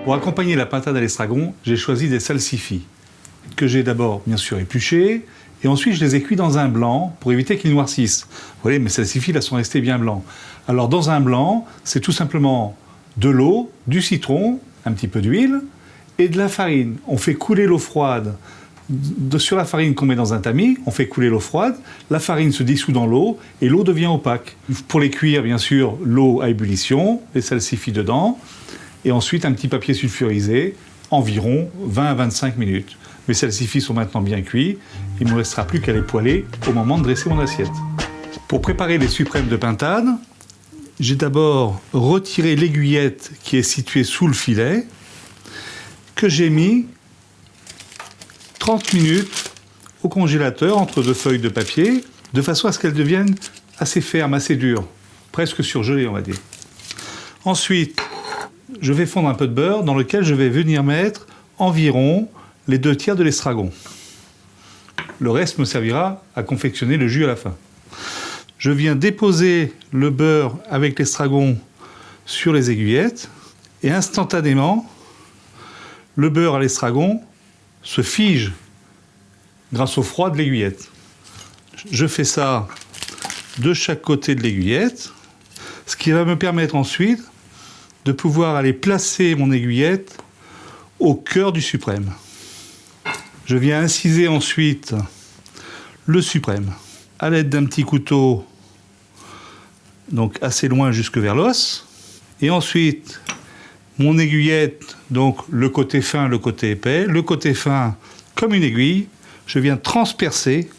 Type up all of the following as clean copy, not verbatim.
Pour accompagner la pintade à l'estragon, j'ai choisi des salsifis, que j'ai d'abord bien sûr épluchés, et ensuite je les ai cuits dans un blanc pour éviter qu'ils noircissent. Vous voyez, mes salsifis là sont restés bien blancs. Alors dans un blanc, c'est tout simplement de l'eau, du citron, un petit peu d'huile et de la farine. On fait couler l'eau froide sur la farine qu'on met dans un tamis, on fait couler l'eau froide, la farine se dissout dans l'eau et l'eau devient opaque. Pour les cuire, bien sûr, l'eau à ébullition, les salsifis dedans, et ensuite un petit papier sulfurisé, environ 20 à 25 minutes. Mes salsifis sont maintenant bien cuits, il ne me restera plus qu'à les poêler au moment de dresser mon assiette. Pour préparer les suprêmes de pintade, j'ai d'abord retiré l'aiguillette qui est située sous le filet, que j'ai mis 30 minutes au congélateur entre deux feuilles de papier, de façon à ce qu'elles deviennent assez fermes, assez dures, presque surgelées on va dire. Ensuite, je vais fondre un peu de beurre dans lequel je vais venir mettre environ les 2/3 de l'estragon. Le reste me servira à confectionner le jus à la fin. Je viens déposer le beurre avec l'estragon sur les aiguillettes et instantanément, le beurre à l'estragon se fige grâce au froid de l'aiguillette. Je fais ça de chaque côté de l'aiguillette, ce qui va me permettre ensuite de pouvoir aller placer mon aiguillette au cœur du suprême. Je viens inciser ensuite le suprême à l'aide d'un petit couteau, donc assez loin jusque vers l'os, et ensuite mon aiguillette, donc le côté fin, le côté épais, le côté fin comme une aiguille, je viens transpercer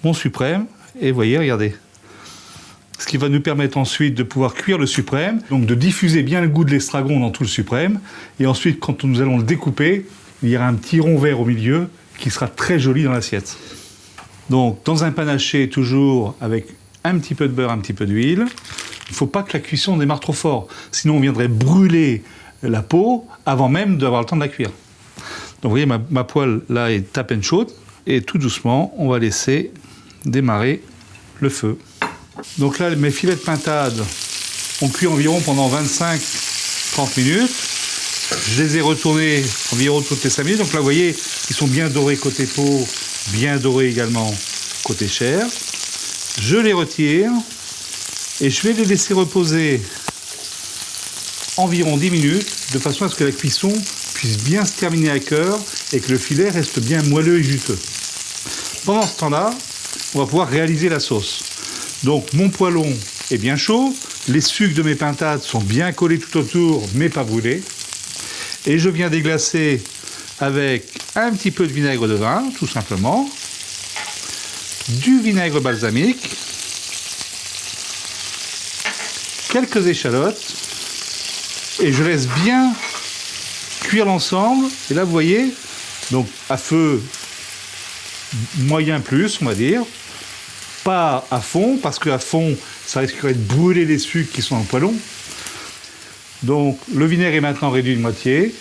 mon suprême, et vous voyez, regardez. Ce qui va nous permettre ensuite de pouvoir cuire le suprême, donc de diffuser bien le goût de l'estragon dans tout le suprême, et ensuite quand nous allons le découper, il y aura un petit rond vert au milieu qui sera très joli dans l'assiette. Donc dans un panaché, toujours avec un petit peu de beurre, un petit peu d'huile. Il ne faut pas que la cuisson démarre trop fort, sinon on viendrait brûler la peau avant même d'avoir le temps de la cuire. Donc vous voyez, ma poêle là est à peine chaude, et tout doucement, on va laisser démarrer le feu. Donc là, mes filets de pintade ont cuit environ pendant 25-30 minutes. Je les ai retournés environ toutes les 5 minutes. Donc là, vous voyez, ils sont bien dorés côté peau, bien dorés également côté chair. Je les retire et je vais les laisser reposer environ 10 minutes de façon à ce que la cuisson puisse bien se terminer à cœur et que le filet reste bien moelleux et juteux. Pendant ce temps-là, on va pouvoir réaliser la sauce. Donc mon poêlon est bien chaud, les sucres de mes pintades sont bien collés tout autour mais pas brûlés. Et je viens déglacer avec un petit peu de vinaigre de vin, tout simplement, du vinaigre balsamique, quelques échalotes, et je laisse bien cuire l'ensemble. Et là, vous voyez, donc à feu moyen plus, on va dire, pas à fond, parce qu'à fond, ça risquerait de brûler les sucres qui sont dans le poêlon. Donc le vinaigre est maintenant réduit de moitié.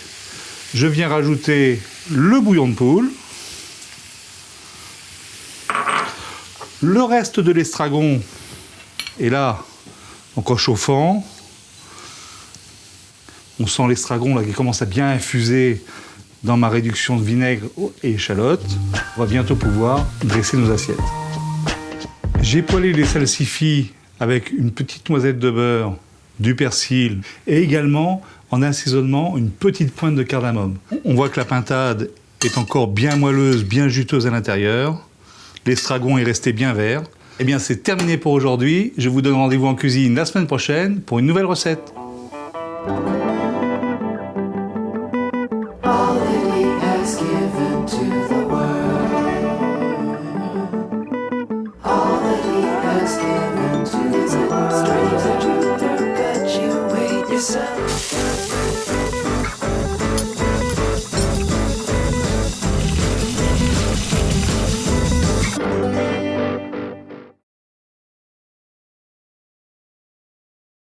Je viens rajouter le bouillon de poule, le reste de l'estragon est là, encore chauffant. On sent l'estragon là qui commence à bien infuser dans ma réduction de vinaigre et échalotes. On va bientôt pouvoir dresser nos assiettes. J'ai poêlé les salsifis avec une petite noisette de beurre, du persil et également en assaisonnement une petite pointe de cardamome. On voit que la pintade est encore bien moelleuse, bien juteuse à l'intérieur. L'estragon est resté bien vert. Eh bien, c'est terminé pour aujourd'hui. Je vous donne rendez-vous en cuisine la semaine prochaine pour une nouvelle recette. Yourself.